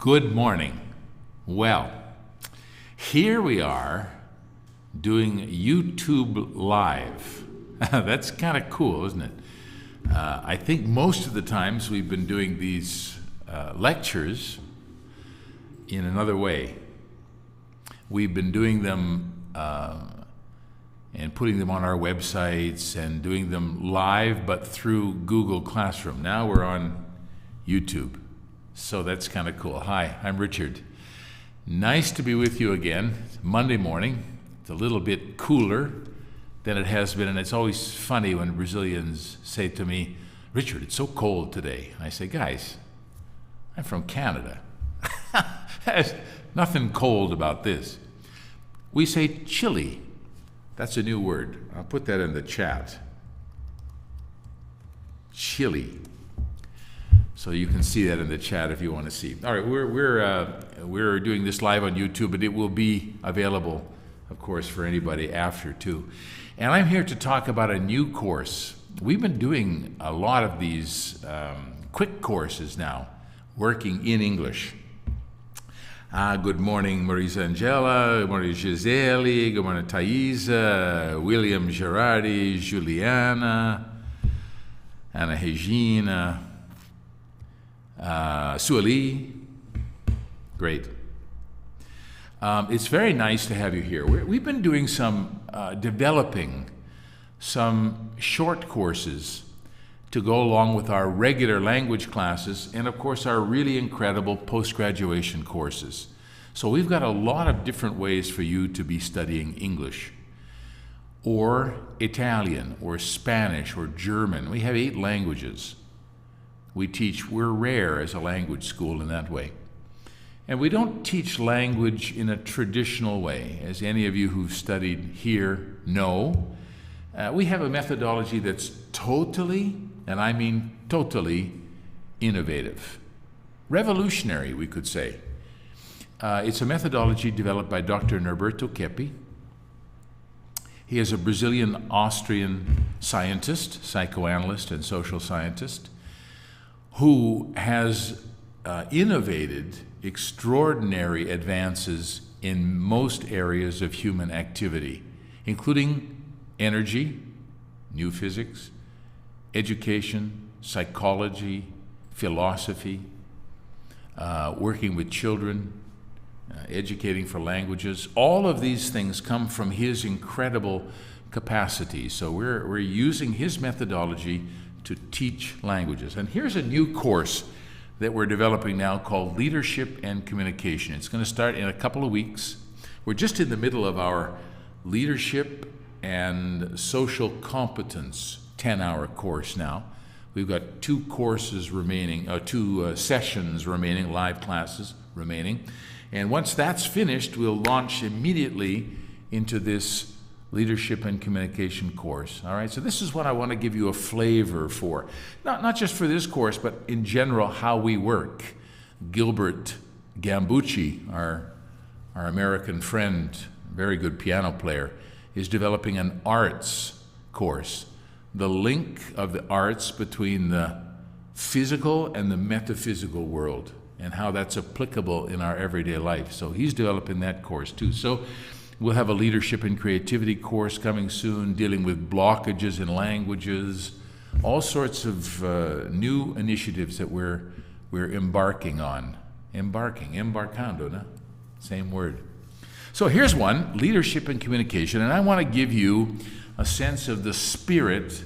Good morning. Well, here we are doing YouTube Live. That's kind of cool, isn't it? I think most of the times we've been doing these lectures in another way. We've been doing them and putting them on our websites and doing them live, but through Google Classroom. Now we're on YouTube. So that's kind of cool. Hi, I'm Richard. Nice to be with you again. It's Monday morning. It's a little bit cooler than it has been, and it's always funny when Brazilians say to me, Richard, it's so cold today. I say, guys, I'm from Canada. There's nothing cold about this. We say chilly. That's a new word. I'll put that in the chat. Chilly. So you can see that in the chat if you want to see. All right, we're doing this live on YouTube, but it will be available, of course, for anybody after too. And I'm here to talk about a new course. We've been doing a lot of these quick courses now, working in English. Good morning, Marisa Angela. Good morning, Gisele. Good morning, Thaisa, William Gerardi, Juliana, Ana Regina. Sueli, great. It's very nice to have you here. We've been doing developing some short courses to go along with our regular language classes and, of course, our really incredible post-graduation courses. So we've got a lot of different ways for you to be studying English or Italian or Spanish or German. We have 8 languages. We're rare as a language school in that way. And we don't teach language in a traditional way, as any of you who've studied here know. We have a methodology that's totally, and I mean totally, innovative. Revolutionary, we could say. It's a methodology developed by Dr. Norberto Keppe. He is a Brazilian-Austrian scientist, psychoanalyst, and social scientist, who has innovated extraordinary advances in most areas of human activity, including energy, new physics, education, psychology, philosophy, working with children, educating for languages. All of these things come from his incredible capacity. So we're using his methodology to teach languages. And here's a new course that we're developing now called Leadership and Communication. It's going to start in a couple of weeks. We're just in the middle of our Leadership and Social Competence 10-hour course now. We've got 2 courses remaining, 2 sessions remaining, live classes remaining. And once that's finished, we'll launch immediately into this Leadership and Communication course. All right, so this is what I want to give you a flavor for. Not just for this course, but in general, how we work. Gilbert Gambucci, our American friend, very good piano player, is developing an arts course. The link of the arts between the physical and the metaphysical world and how that's applicable in our everyday life. So he's developing that course too. So we'll have a leadership and creativity course coming soon, dealing with blockages in languages, all sorts of new initiatives that we're embarking on. Embarcando, no? Same word. So here's one, leadership and communication, and I want to give you a sense of the spirit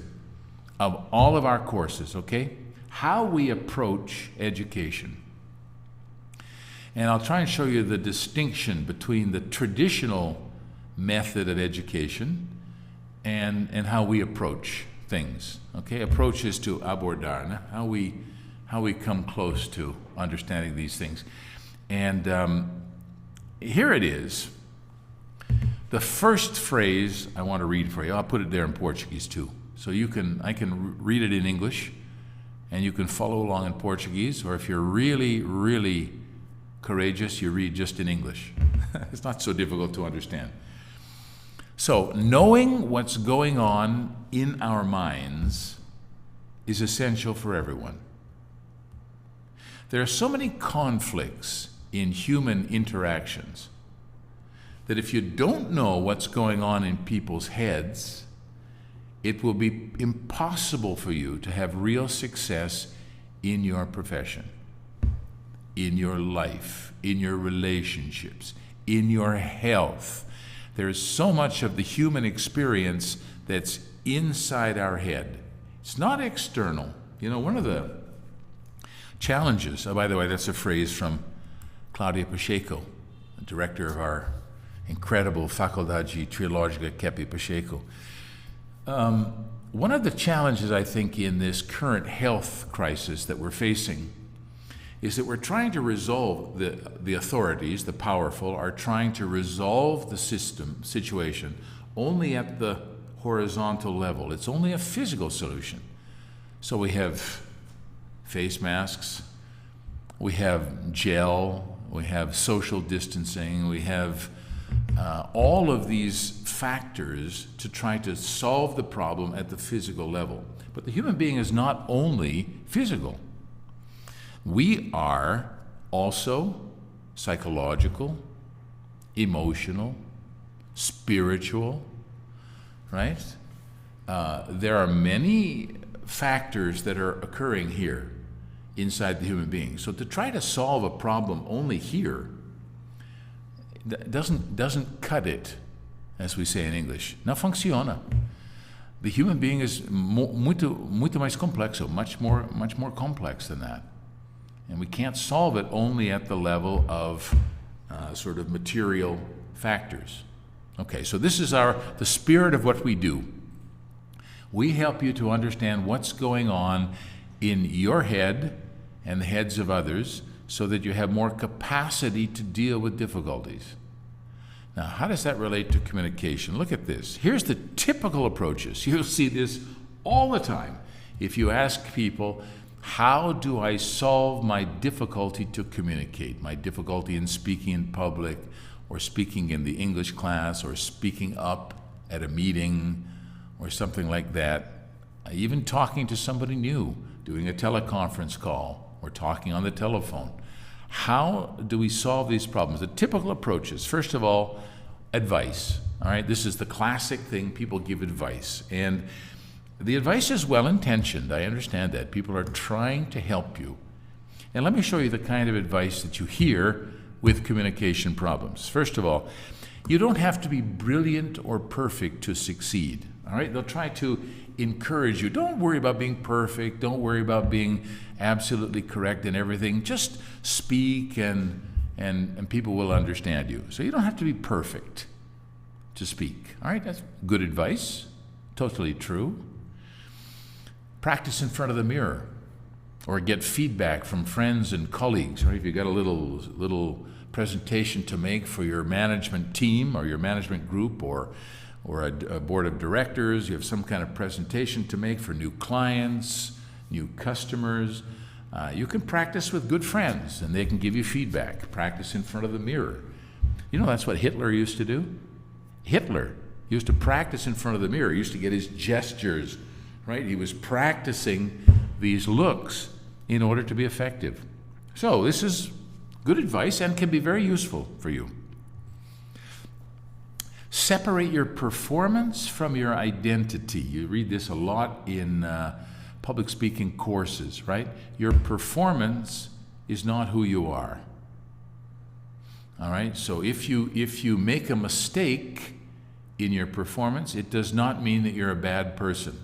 of all of our courses, okay? How we approach education. And I'll try and show you the distinction between the traditional method of education and how we approach things. Okay, approach is to abordar, how we come close to understanding these things. And here it is. The first phrase I want to read for you. I'll put it there in Portuguese too, so I can read it in English, and you can follow along in Portuguese. Or if you're really, really courageous, you read just in English. It's not so difficult to understand. So, knowing what's going on in our minds is essential for everyone. There are so many conflicts in human interactions that if you don't know what's going on in people's heads, it will be impossible for you to have real success in your profession, in your life, in your relationships, in your health. There is so much of the human experience that's inside our head. It's not external. You know, one of the challenges, by the way, that's a phrase from Claudia Pacheco, the director of our incredible Faculdade triological Keppe Pacheco. One of the challenges, I think, in this current health crisis that we're facing is that we're trying to resolve, the authorities, the powerful, are trying to resolve the situation only at the horizontal level. It's only a physical solution. So we have face masks, we have gel, we have social distancing, we have all of these factors to try to solve the problem at the physical level. But the human being is not only physical. We are also psychological, emotional, spiritual, right? There are many factors that are occurring here inside the human being. So to try to solve a problem only here doesn't cut it, as we say in English. Não funciona. The human being is muito mais complexo, much more complex than that. And we can't solve it only at the level of sort of material factors. Okay, so this is the spirit of what we do. We help you to understand what's going on in your head and the heads of others so that you have more capacity to deal with difficulties. Now, how does that relate to communication? Look at this. Here's the typical approaches. You'll see this all the time. If you ask people, how do I solve my difficulty to communicate, my difficulty in speaking in public, or speaking in the English class, or speaking up at a meeting, or something like that, even talking to somebody new, doing a teleconference call, or talking on the telephone. How do we solve these problems? The typical approaches, first of all, advice. All right, this is the classic thing, people give advice. And the advice is well-intentioned, I understand that. People are trying to help you. And let me show you the kind of advice that you hear with communication problems. First of all, you don't have to be brilliant or perfect to succeed. All right, they'll try to encourage you. Don't worry about being perfect. Don't worry about being absolutely correct in everything. Just speak and people will understand you. So you don't have to be perfect to speak. All right, that's good advice. Totally true. Practice in front of the mirror or get feedback from friends and colleagues. Right? If you've got a little presentation to make for your management team or your management group or a board of directors, you have some kind of presentation to make for new clients, new customers, you can practice with good friends and they can give you feedback. Practice in front of the mirror. You know, that's what Hitler used to do. Hitler used to practice in front of the mirror. He used to get his gestures, right? He was practicing these looks in order to be effective. So this is good advice and can be very useful for you. Separate your performance from your identity. You read this a lot in public speaking courses, right? Your performance is not who you are. All right? So if you make a mistake in your performance, it does not mean that you're a bad person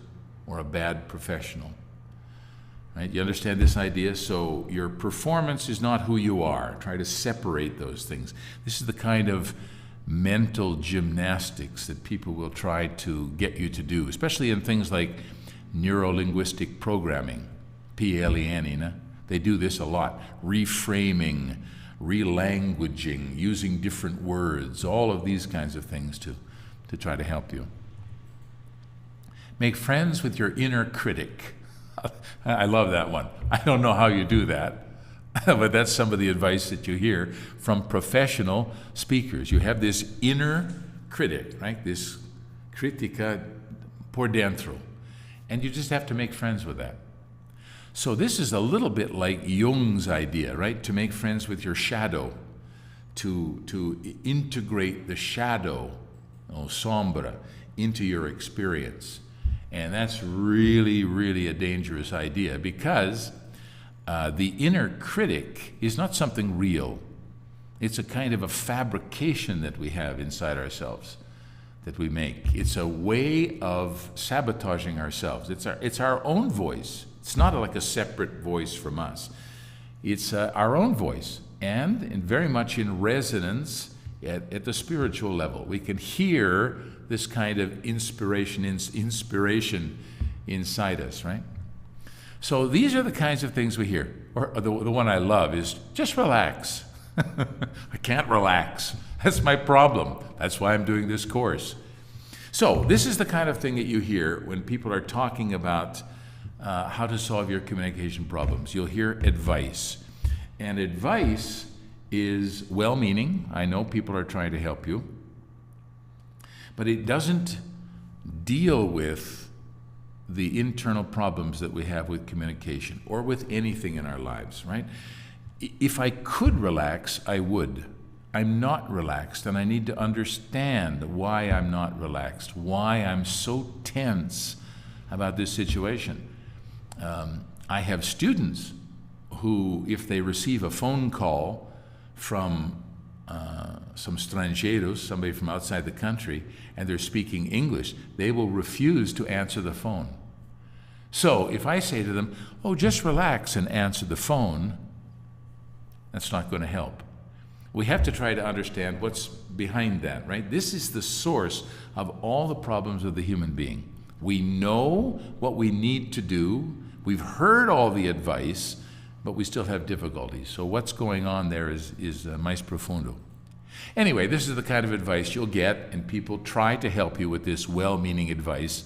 or a bad professional. Right? You understand this idea? So your performance is not who you are. Try to separate those things. This is the kind of mental gymnastics that people will try to get you to do, especially in things like neuro-linguistic programming, PLN. They do this a lot. Reframing, relanguaging, using different words, all of these kinds of things to try to help you. Make friends with your inner critic. I love that one. I don't know how you do that, but that's some of the advice that you hear from professional speakers. You have this inner critic, right? This critica por dentro. And you just have to make friends with that. So this is a little bit like Jung's idea, right? To make friends with your shadow, to integrate the shadow, sombra, into your experience. And that's really, really a dangerous idea, because the inner critic is not something real. It's a kind of a fabrication that we have inside ourselves, that we make. It's a way of sabotaging ourselves. It's our own voice. It's not like a separate voice from us. It's our own voice, and very much in resonance at the spiritual level. We can hear this kind of inspiration inside us, right? So these are the kinds of things we hear. Or the one I love is, just relax. I can't relax. That's my problem. That's why I'm doing this course. So this is the kind of thing that you hear when people are talking about how to solve your communication problems. You'll hear advice. And advice is well-meaning. I know people are trying to help you. But it doesn't deal with the internal problems that we have with communication or with anything in our lives, right? If I could relax, I would. I'm not relaxed, and I need to understand why I'm not relaxed, why I'm so tense about this situation. I have students who, if they receive a phone call from some strangeiros, somebody from outside the country, and they're speaking English, they will refuse to answer the phone. So if I say to them, oh, just relax and answer the phone, that's not going to help. We have to try to understand what's behind that, right? This is the source of all the problems of the human being. We know what we need to do. We've heard all the advice, but we still have difficulties. So what's going on there is mais profundo. Anyway, this is the kind of advice you'll get, and people try to help you with this well-meaning advice,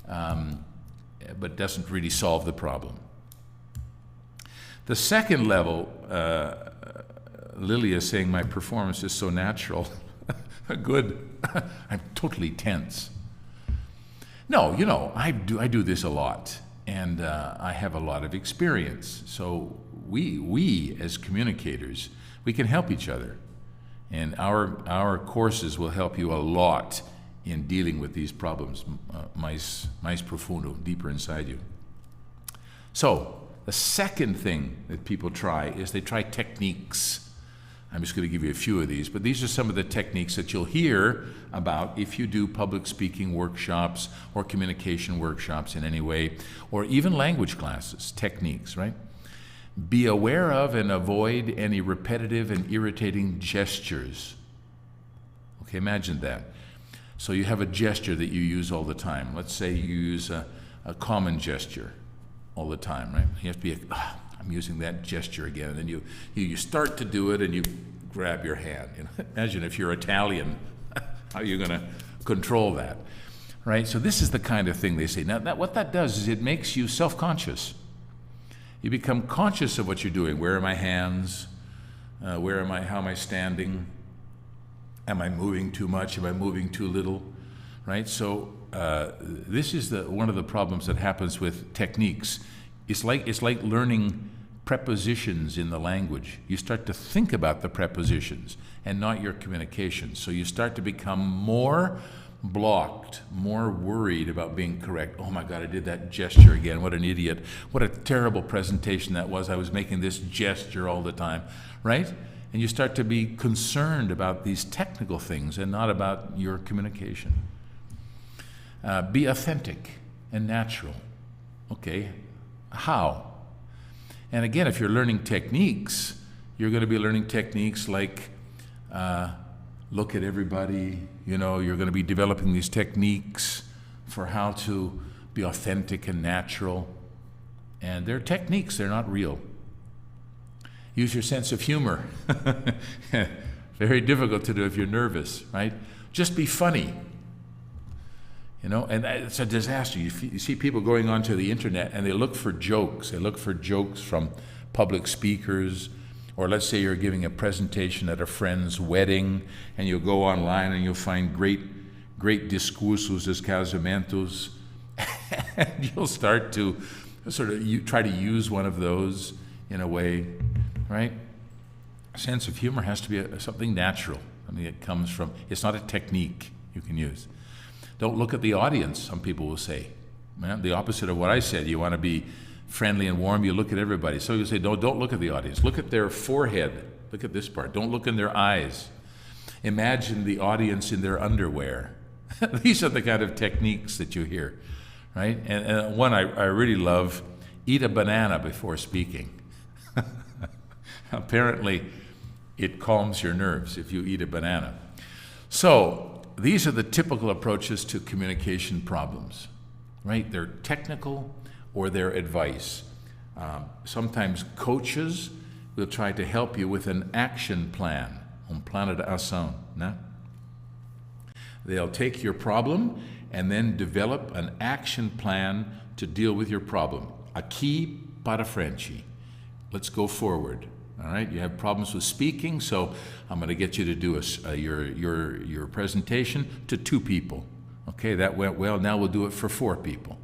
but doesn't really solve the problem. The second level, Lilia is saying my performance is so natural. Good. I'm totally tense. No, I do this a lot, and I have a lot of experience. So we as communicators, we can help each other. And our courses will help you a lot in dealing with these problems, mais profundo, deeper inside you. So the second thing that people try is they try techniques. I'm just going to give you a few of these, but these are some of the techniques that you'll hear about if you do public speaking workshops or communication workshops in any way, or even language classes, techniques, right? Be aware of and avoid any repetitive and irritating gestures. Okay, imagine that. So you have a gesture that you use all the time. Let's say you use a common gesture all the time, right? You have to be, I'm using that gesture again. And then you start to do it and you grab your hand. Imagine if you're Italian, how are you going to control that, right? So this is the kind of thing they say. Now, what that does is it makes you self-conscious. You become conscious of what you're doing. Where are my hands? Where am I? How am I standing? Am I moving too much? Am I moving too little? Right? So this is one of the problems that happens with techniques. It's like learning prepositions in the language. You start to think about the prepositions and not your communication. So you start to become more blocked, more worried about being correct. Oh my God, I did that gesture again. What an idiot. What a terrible presentation that was. I was making this gesture all the time, right? And you start to be concerned about these technical things and not about your communication. Be authentic and natural. Okay, how? And again, if you're learning techniques, you're going to be learning techniques like look at everybody. You're going to be developing these techniques for how to be authentic and natural. And they're techniques, they're not real. Use your sense of humor. Very difficult to do if you're nervous, right? Just be funny. And it's a disaster. You see people going onto the internet and they look for jokes. They look for jokes from public speakers, or let's say you're giving a presentation at a friend's wedding and you'll go online and you'll find great discursos dos casamentos, and you'll start to sort of you try to use one of those in a way, right? A sense of humor has to be something natural. I mean, it comes from, it's not a technique you can use. Don't look at the audience, some people will say. Man, the opposite of what I said. You want to be friendly and warm, you look at everybody. So you say, no, don't look at the audience. Look at their forehead. Look at this part. Don't look in their eyes. Imagine the audience in their underwear. These are the kind of techniques that you hear, right? And one I really love, eat a banana before speaking. Apparently, it calms your nerves if you eat a banana. So these are the typical approaches to communication problems, right? They're technical or they're advice. Sometimes coaches will try to help you with an action plan, un plan d'action. They'll take your problem and then develop an action plan to deal with your problem. Aqui para frente. Let's go forward. All right, you have problems with speaking, so I'm going to get you to do your presentation to 2 people. Okay, that went well. Now we'll do it for 4 people.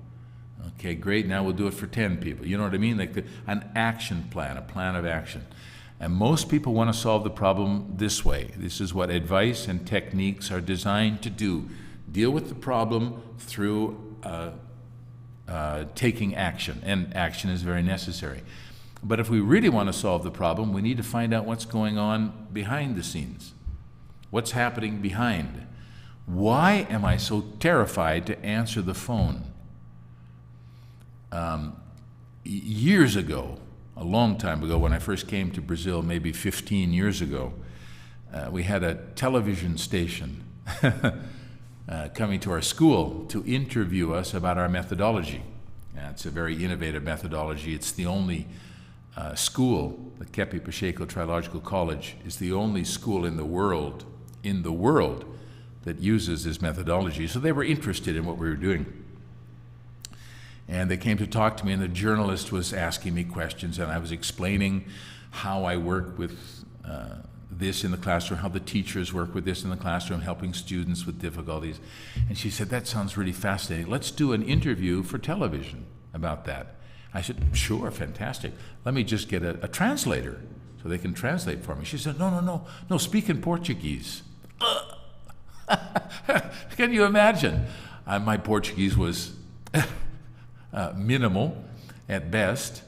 Okay, great. Now we'll do it for 10 people. You know what I mean? Like an action plan, a plan of action. And most people want to solve the problem this way. This is what advice and techniques are designed to do. Deal with the problem through taking action, and action is very necessary. But if we really want to solve the problem, we need to find out what's going on behind the scenes. What's happening behind? Why am I so terrified to answer the phone? Years ago, a long time ago, when I first came to Brazil, maybe 15 years ago, we had a television station coming to our school to interview us about our methodology. It's a very innovative methodology. It's the only school, the Keppe Pacheco Triological College, is the only school in the world that uses this methodology. So they were interested in what we were doing. And they came to talk to me, and the journalist was asking me questions, and I was explaining how I work with this in the classroom, how the teachers work with this in the classroom, helping students with difficulties. And she said, that sounds really fascinating. Let's do an interview for television about that. I said, sure, fantastic. Let me just get a translator so they can translate for me. She said, no, speak in Portuguese. Can you imagine? My Portuguese was minimal at best,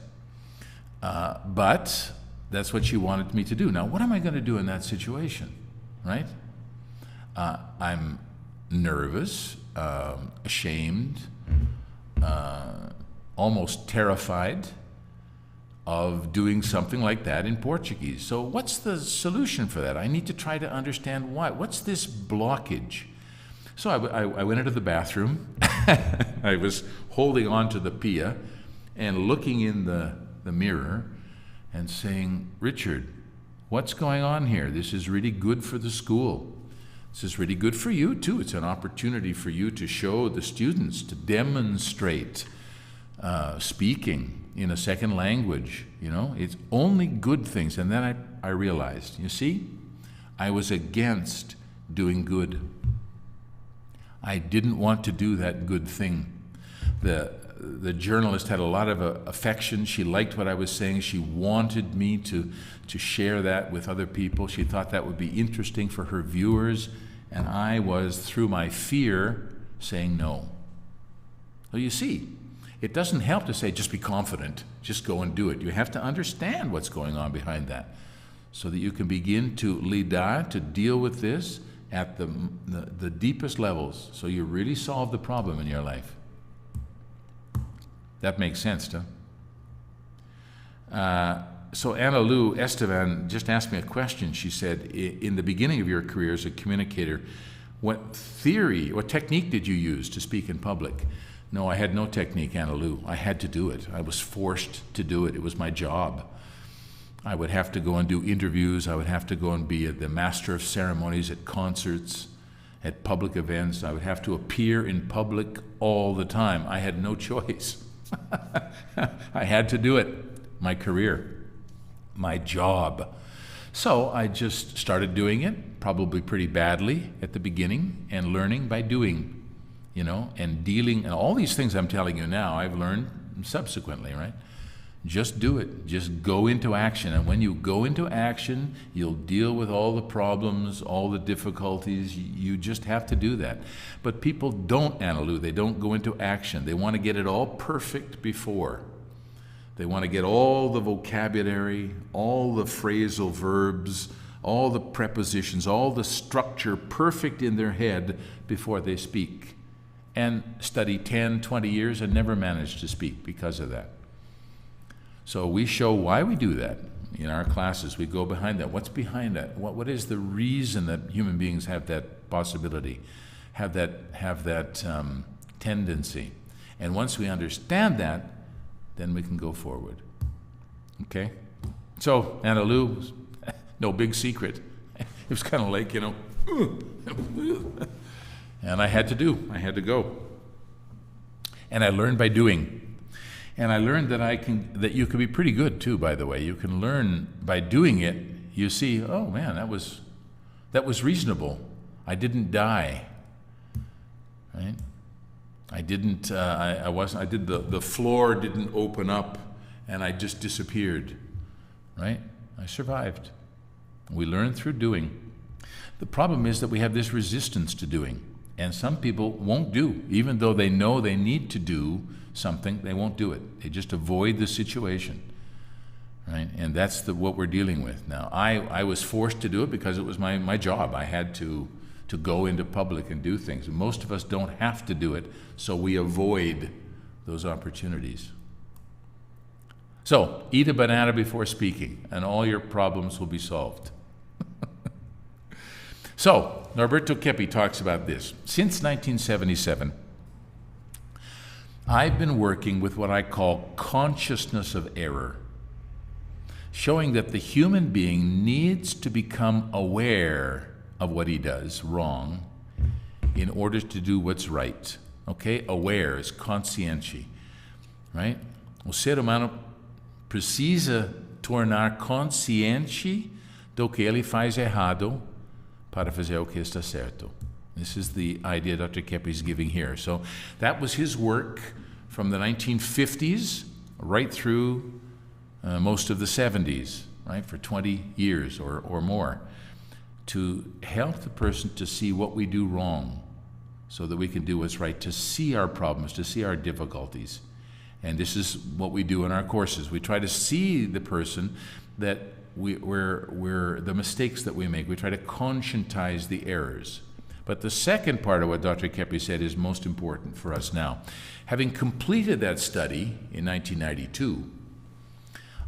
but that's what she wanted me to do. Now, what am I going to do in that situation, right? I'm nervous, ashamed, almost terrified of doing something like that in Portuguese. So what's the solution for that? I need to try to understand why. What's this blockage? So I went into the bathroom. I was holding on to the pia and looking in the mirror and saying, Richard, what's going on here? This is really good for the school. This is really good for you too. It's an opportunity for you to show the students, to demonstrate speaking in a second language. You know, it's only good things. And then I realized, you see, I was against doing good. I didn't want to do that good thing. The journalist had a lot of affection. She liked what I was saying. She wanted me to share that with other people. She thought that would be interesting for her viewers. And I was, through my fear, saying no. So you see, it doesn't help to say, just be confident, just go and do it. You have to understand what's going on behind that so that you can begin to lidar, to deal with this at the deepest levels, so you really solve the problem in your life. That makes sense, huh? So Anna Lou Estevan just asked me a question. She said, in the beginning of your career as a communicator, what technique did you use to speak in public? No, I had no technique, Anna Lou. I had to do it. I was forced to do it. It was my job. I would have to go and do interviews. I would have to go and be the master of ceremonies at concerts, at public events. I would have to appear in public all the time. I had no choice. I had to do it. My career, my job. So I just started doing it, probably pretty badly at the beginning, and learning by doing, and dealing, and all these things I'm telling you now, I've learned subsequently, right? Just do it. Just go into action. And when you go into action, you'll deal with all the problems, all the difficulties. You just have to do that. But people don't, Annalou. They don't go into action. They want to get it all perfect before. They want to get all the vocabulary, all the phrasal verbs, all the prepositions, all the structure perfect in their head before they speak. And study 10, 20 years and never manage to speak because of that. So we show why we do that in our classes. We go behind that. What's behind that? What is the reason that human beings have that possibility, have that tendency? And once we understand that, then we can go forward. Okay? So, Annalou, no big secret. It was kind of like, and I had to go. And I learned by doing. And I learned that you can be pretty good too, by the way. You can learn by doing it. You see, oh man, that was reasonable. I didn't die. Right? The floor didn't open up and I just disappeared. Right? I survived. We learn through doing. The problem is that we have this resistance to doing. And some people won't do. Even though they know they need to do something, they won't do it. They just avoid the situation. Right? And that's what we're dealing with now. I was forced to do it because it was my job. I had to go into public and do things. Most of us don't have to do it, so we avoid those opportunities. So, eat a banana before speaking, and all your problems will be solved. So, Norberto Keppe talks about this. Since 1977, I've been working with what I call consciousness of error, showing that the human being needs to become aware of what he does wrong in order to do what's right. Okay? Aware is consciente. Right? O ser humano precisa tornar consciente do que ele faz errado para fazer o que está certo. This is the idea Dr. Keppe is giving here. So that was his work from the 1950s right through most of the 70s, right, for 20 years or more, to help the person to see what we do wrong so that we can do what's right, to see our problems, to see our difficulties. And this is what we do in our courses. We try to see the person that we're the mistakes that we make. We try to conscientize the errors. But the second part of what Dr. Keppe said is most important for us now. Having completed that study in 1992,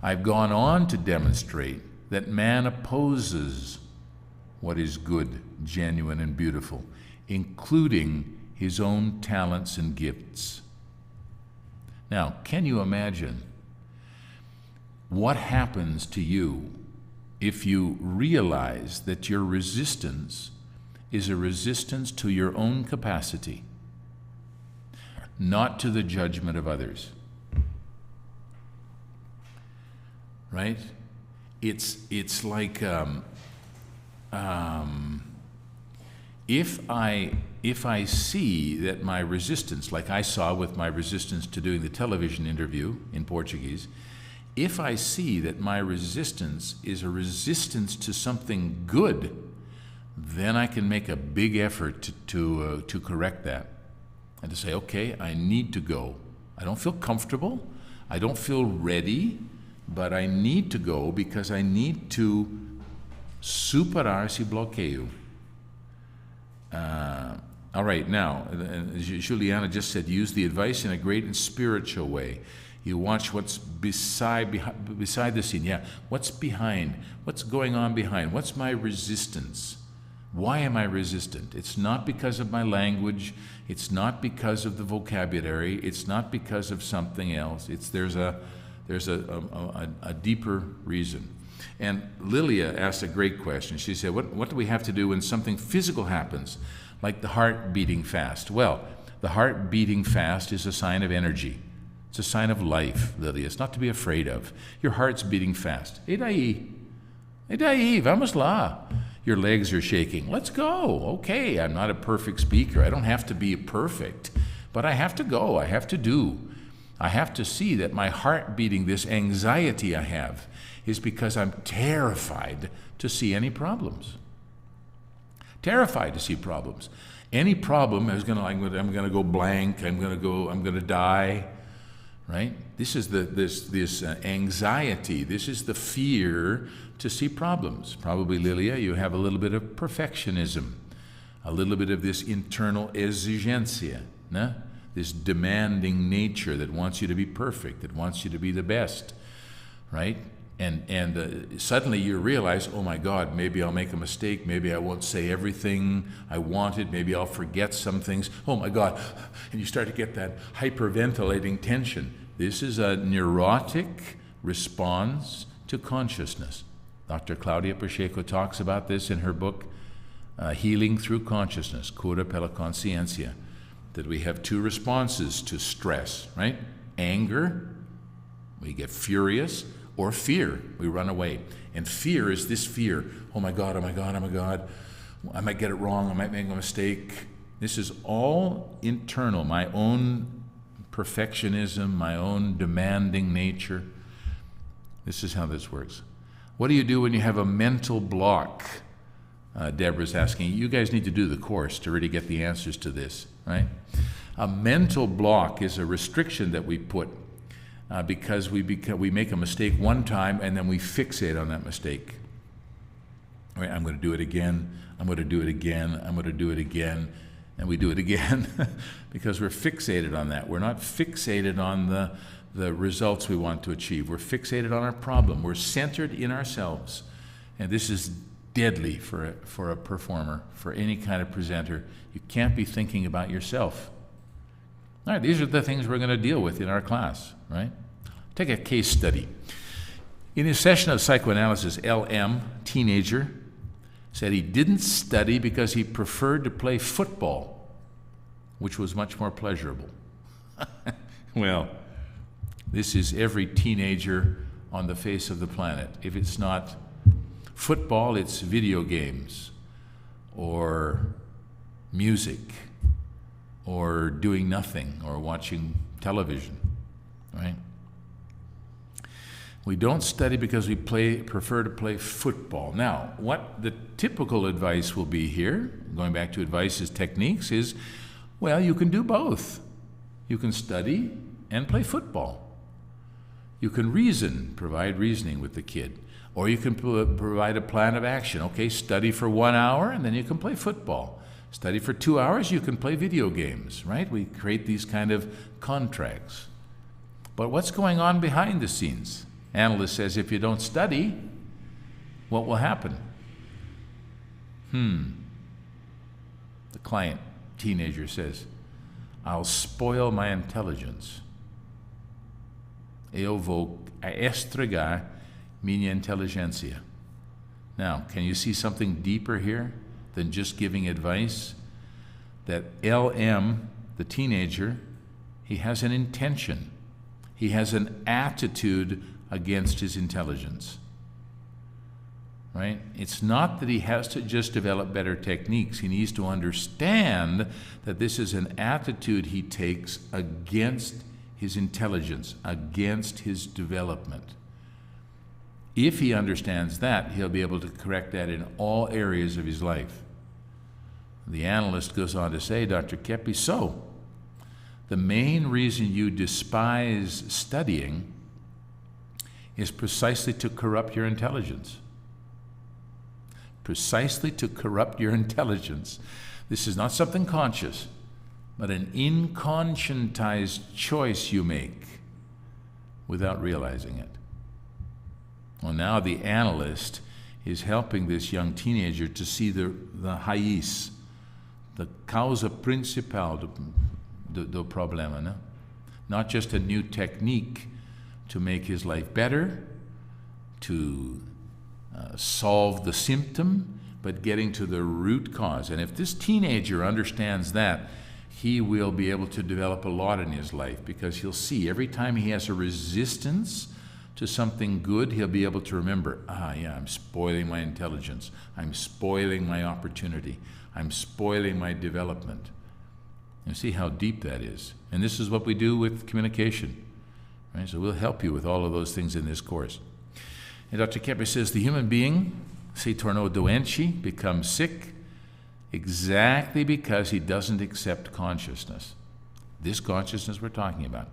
I've gone on to demonstrate that man opposes what is good, genuine, and beautiful, including his own talents and gifts. Now, can you imagine what happens to you if you realize that your resistance is a resistance to your own capacity, not to the judgment of others? Right? It's like if I see that my resistance, like I saw with my resistance to doing the television interview in Portuguese, if I see that my resistance is a resistance to something good, then I can make a big effort to correct that and to say, okay, I need to go. I don't feel comfortable. I don't feel ready, but I need to go because I need to superar esse bloqueio. All right, now, Juliana just said, use the advice in a great and spiritual way. You watch what's beside the scene. Yeah, what's behind? What's going on behind? What's my resistance? Why am I resistant? It's not because of my language. It's not because of the vocabulary. It's not because of something else. There's a deeper reason. And Lilia asked a great question. She said, what do we have to do when something physical happens, like the heart beating fast? Well, the heart beating fast is a sign of energy. It's a sign of life, Lilia. It's not to be afraid of. Your heart's beating fast. E daí? E daí? Vamos lá. Your legs are shaking. Let's go. Okay, I'm not a perfect speaker. I don't have to be perfect, but I have to go. I have to do. I have to see that my heart beating, this anxiety I have, is because I'm terrified to see any problems. Terrified to see problems. Any problem is I'm going to go blank. I'm going to die. Right? This is this anxiety. This is the fear to see problems. Probably, Lilia, you have a little bit of perfectionism, a little bit of this internal exigencia, né? This demanding nature that wants you to be perfect, that wants you to be the best, right? And suddenly you realize, oh my God, maybe I'll make a mistake. Maybe I won't say everything I wanted. Maybe I'll forget some things. Oh my God. And you start to get that hyperventilating tension. This is a neurotic response to consciousness. Dr. Claudia Pacheco talks about this in her book, Healing Through Consciousness, Cura pela Consciencia, that we have two responses to stress, right? Anger, we get furious, or fear, we run away. And fear is this fear. Oh my God, oh my God, oh my God. I might get it wrong, I might make a mistake. This is all internal, my own perfectionism, my own demanding nature. This is how this works. What do you do when you have a mental block? Deborah's asking. You guys need to do the course to really get the answers to this, right? A mental block is a restriction that we put because we make a mistake one time and then we fixate on that mistake. Right? I'm going to do it again. I'm going to do it again. I'm going to do it again. And we do it again because we're fixated on that. We're not fixated on the results we want to achieve. We're fixated on our problem. We're centered in ourselves. And this is deadly for a performer, for any kind of presenter. You can't be thinking about yourself. All right, these are the things we're going to deal with in our class, right? Take a case study. In his session of psychoanalysis, LM, teenager, said he didn't study because he preferred to play football, which was much more pleasurable. Well, this is every teenager on the face of the planet. If it's not football, it's video games or music or doing nothing or watching television, right? We don't study because we prefer to play football. Now, what the typical advice will be here, going back to advice as techniques, is, well, you can do both. You can study and play football. You can provide reasoning with the kid. Or you can provide a plan of action. Okay, study for 1 hour and then you can play football. Study for 2 hours, you can play video games, right? We create these kind of contracts. But what's going on behind the scenes? Analyst says if you don't study, what will happen? The client, teenager, says, I'll spoil my intelligence. Eu vou estragar minha inteligência. Now, can you see something deeper here than just giving advice? That LM, the teenager, he has an intention. He has an attitude against his intelligence. Right? It's not that he has to just develop better techniques. He needs to understand that this is an attitude he takes against his intelligence, against his development. If he understands that, he'll be able to correct that in all areas of his life. The analyst goes on to say, Dr. Keppe, so the main reason you despise studying is precisely to corrupt your intelligence. Precisely to corrupt your intelligence. This is not something conscious, but an inconscientized choice you make without realizing it. Well, now the analyst is helping this young teenager to see the raiz, the causa principal do problema, no? Not just a new technique to make his life better, to solve the symptom, but getting to the root cause. And if this teenager understands that, he will be able to develop a lot in his life, because he'll see every time he has a resistance to something good, he'll be able to remember, I'm spoiling my intelligence. I'm spoiling my opportunity. I'm spoiling my development. You see how deep that is. And this is what we do with communication. Right? So we'll help you with all of those things in this course. And Dr. Keppe says the human being, se tornou doente, becomes sick, exactly because he doesn't accept consciousness. This consciousness we're talking about.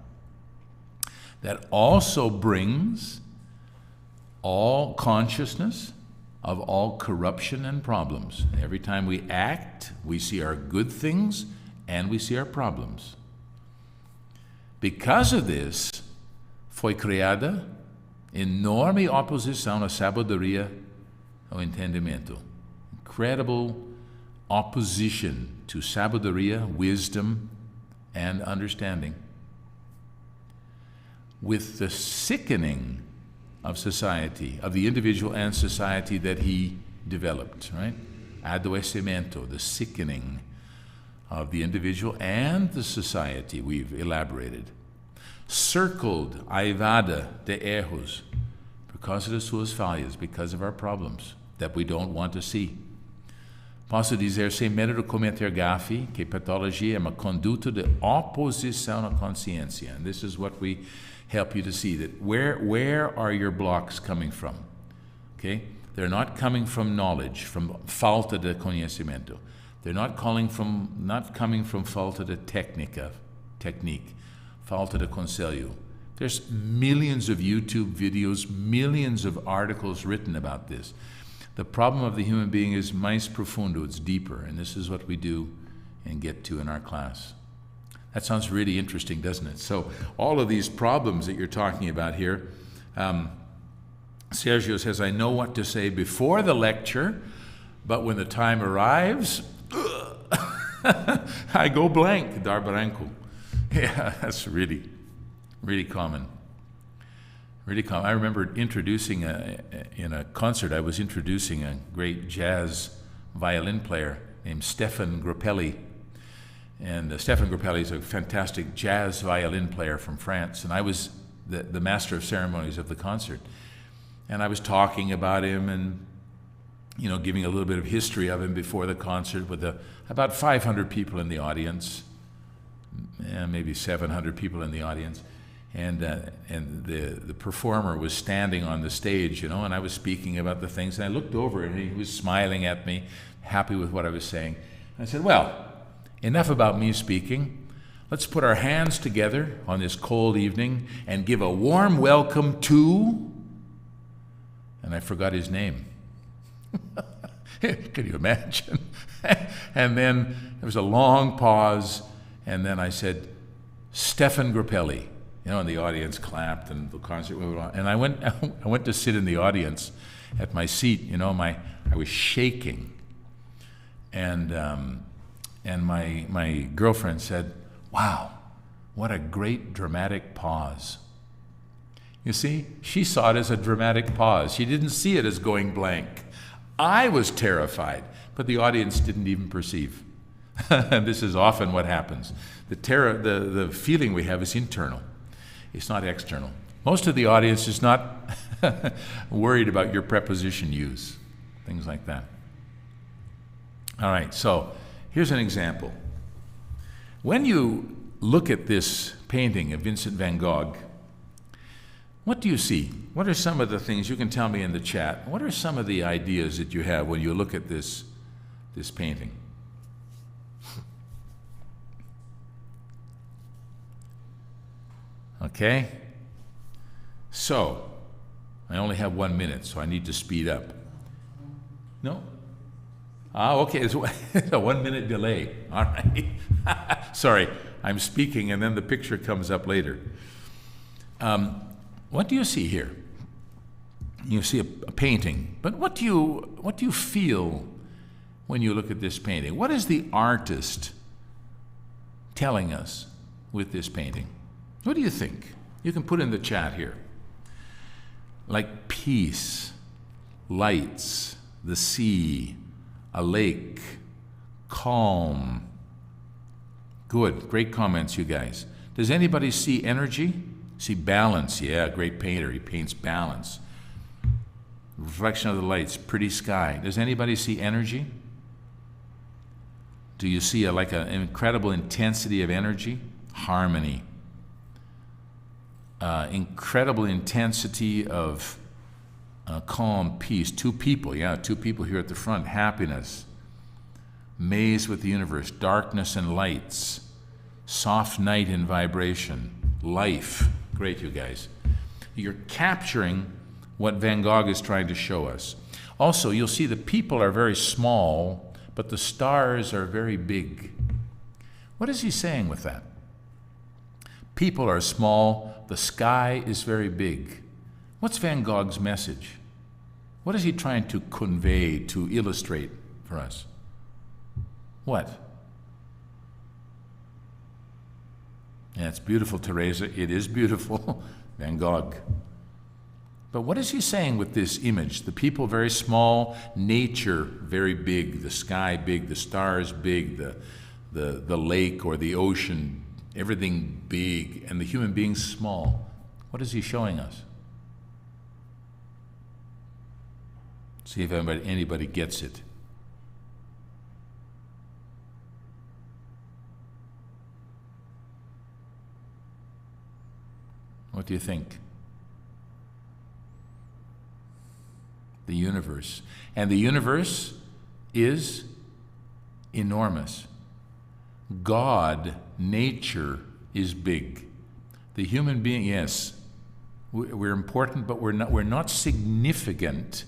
That also brings all consciousness of all corruption and problems. Every time we act, we see our good things and we see our problems. Because of this, foi criada enorme oposição à sabedoria, ao entendimento. Incredible opposition to sabedoria, wisdom, and understanding. With the sickening of society, of the individual and society that he developed, right? Adoecimento, the sickening of the individual and the society we've elaborated. Circled, aivada de erros, because of suas falhas, because of our problems that we don't want to see. Posso dizer sem medo de cometer gafe que patologia é uma conduta de oposição à consciência. And this is what we help you to see, that where are your blocks coming from? Okay? They're not coming from knowledge, from falta de conhecimento. They're not coming from falta de technique, falta de conselho. There's millions of YouTube videos, millions of articles written about this. The problem of the human being is mais profundo, it's deeper, and this is what we do and get to in our class. That sounds really interesting, doesn't it? So all of these problems that you're talking about here, Sergio says, I know what to say before the lecture, but when the time arrives, I go blank, dar branco. Yeah, that's really, really common. Really common. I remember introducing, in a concert, I was introducing a great jazz violin player named Stefan Grappelli. And Stefan Grappelli is a fantastic jazz violin player from France. And I was the master of ceremonies of the concert. And I was talking about him and, giving a little bit of history of him before the concert with about 500 people in the audience, maybe 700 people in the audience. And the performer was standing on the stage, and I was speaking about the things. And I looked over, and he was smiling at me, happy with what I was saying. I said, well, enough about me speaking. Let's put our hands together on this cold evening and give a warm welcome to... And I forgot his name. Can you imagine? And then there was a long pause, and then I said, Stefan Grappelli. And the audience clapped, and the concert went on. And I went to sit in the audience at my seat. I was shaking, and my girlfriend said, "Wow, what a great dramatic pause." You see, she saw it as a dramatic pause. She didn't see it as going blank. I was terrified, but the audience didn't even perceive. And this is often what happens. The feeling we have is internal. It's not external. Most of the audience is not worried about your preposition use, things like that. All right, so here's an example. When you look at this painting of Vincent van Gogh, what do you see? What are some of the things, you can tell me in the chat, what are some of the ideas that you have when you look at this painting? Okay? So, I only have 1 minute, so I need to speed up. No? Okay, it's a 1 minute delay. All right. Sorry, I'm speaking and then the picture comes up later. What do you see here? You see a painting, but what do you feel when you look at this painting? What is the artist telling us with this painting? What do you think? You can put in the chat here. Like peace, lights, the sea, a lake, calm. Good, great comments, you guys. Does anybody see energy? See balance? Yeah, great painter. He paints balance. Reflection of the lights, pretty sky. Does anybody see energy? Do you see an incredible intensity of energy? Harmony. incredible intensity of calm, peace. Two people here at the front. Happiness, maze with the universe, darkness and lights, soft night in vibration, life. Great, you guys. You're capturing what Van Gogh is trying to show us. Also, you'll see the people are very small, but the stars are very big. What is he saying with that? People are small, the sky is very big. What's Van Gogh's message? What is he trying to convey, to illustrate for us? What? Yeah, it's beautiful, Teresa. It is beautiful. Van Gogh. But what is he saying with this image? The people very small, nature very big, the sky big, the stars big, the lake or the ocean, everything big, and the human being small. What is he showing us? See if anybody gets it. What do you think? The universe. And the universe is enormous. God, nature, is big. The human being, yes, we're important, but we're not significant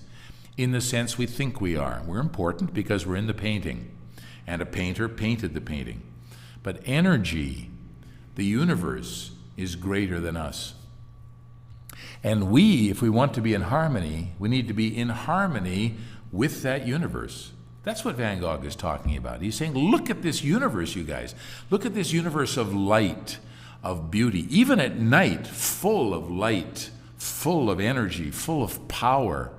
in the sense we think we are. We're important because we're in the painting, and a painter painted the painting. But energy, the universe, is greater than us. And we, if we want to be in harmony, we need to be in harmony with that universe. That's what Van Gogh is talking about. He's saying, look at this universe, you guys. Look at this universe of light, of beauty, even at night, full of light, full of energy, full of power.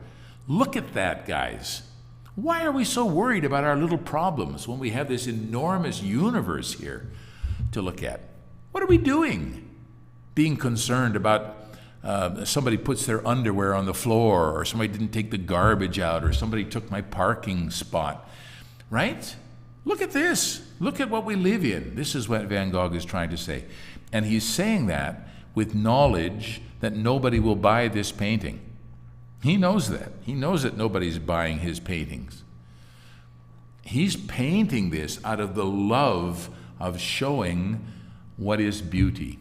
Look at that, guys. Why are we so worried about our little problems when we have this enormous universe here to look at? What are we doing? Being concerned about somebody puts their underwear on the floor, or somebody didn't take the garbage out, or somebody took my parking spot, right? Look at this. Look at what we live in. This is what Van Gogh is trying to say. And he's saying that with knowledge that nobody will buy this painting. He knows that. He knows that nobody's buying his paintings. He's painting this out of the love of showing what is beauty.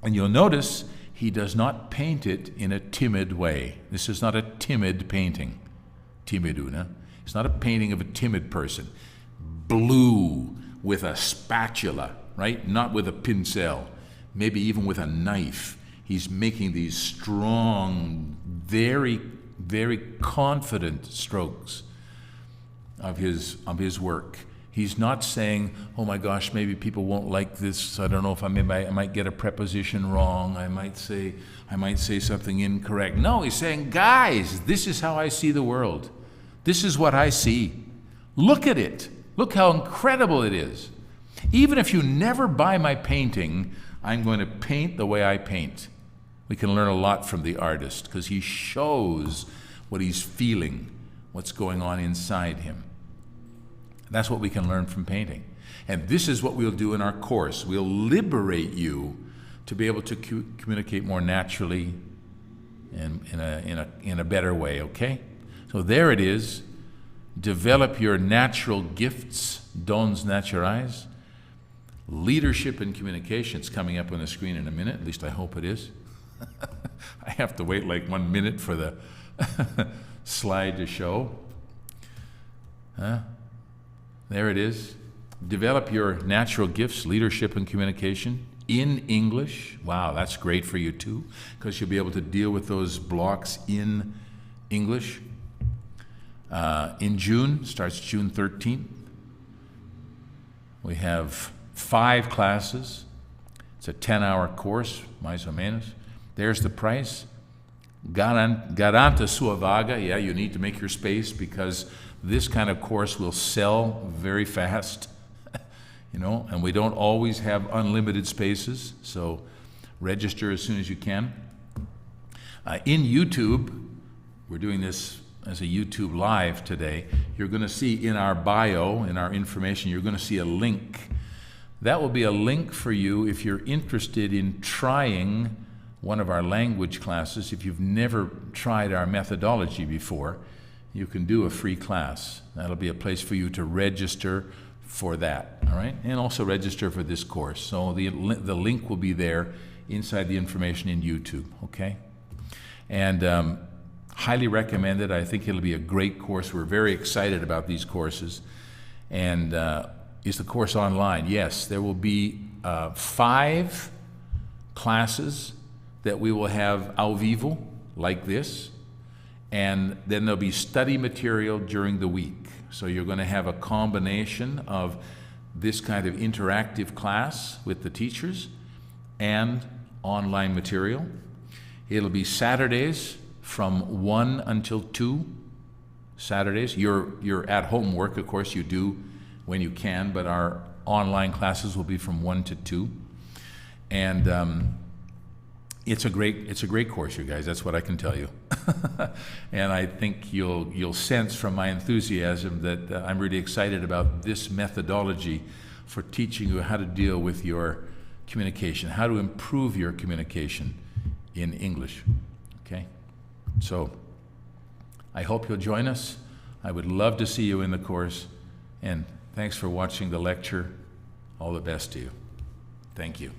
And you'll notice he does not paint it in a timid way. This is not a timid painting. Timiduna. It's not a painting of a timid person. Blue with a spatula, right? Not with a pincel. Maybe even with a knife. He's making these strong, very, very confident strokes of his work. He's not saying, oh my gosh, maybe people won't like this. I don't know if I might get a preposition wrong. I might say something incorrect. No, he's saying, guys, this is how I see the world. This is what I see. Look at it. Look how incredible it is. Even if you never buy my painting, I'm going to paint the way I paint. We can learn a lot from the artist because he shows what he's feeling, what's going on inside him. That's what we can learn from painting. And this is what we'll do in our course. We'll liberate you to be able to communicate more naturally and in a better way, okay? So there it is. Develop your natural gifts, dons naturais. Leadership and communication. It's coming up on the screen in a minute. At least I hope it is. I have to wait like 1 minute for the slide to show. There it is. Develop your natural gifts, leadership and communication in English. Wow, that's great for you too, because you'll be able to deal with those blocks in English. In June, starts June 13th. We have 5 classes. It's a 10-hour course, mais ou menos. There's the price. Garanta sua vaga. Yeah, you need to make your space because this kind of course will sell very fast, and we don't always have unlimited spaces, so register as soon as you can. In YouTube, we're doing this as a YouTube Live today. You're going to see in our bio, in our information, you're going to see a link That will be a link for you if you're interested in trying one of our language classes. If you've never tried our methodology before, you can do a free class. That'll be a place for you to register for that, all right? And also register for this course. So the link will be there inside the information in YouTube, okay? And highly recommend it. I think it'll be a great course. We're very excited about these courses. And is the course online? Yes, there will be 5 classes that we will have au vivo, like this, and then there'll be study material during the week. So you're going to have a combination of this kind of interactive class with the teachers and online material. It'll be Saturdays from 1 until 2. Saturdays. Your at-home work, of course, you do when you can, but our online classes will be from 1 to 2. And it's a great course, you guys. That's what I can tell you. And I think you'll sense from my enthusiasm that I'm really excited about this methodology for teaching you how to deal with your communication, how to improve your communication in English. Okay? So I hope you'll join us. I would love to see you in the course. And thanks for watching the lecture. All the best to you. Thank you.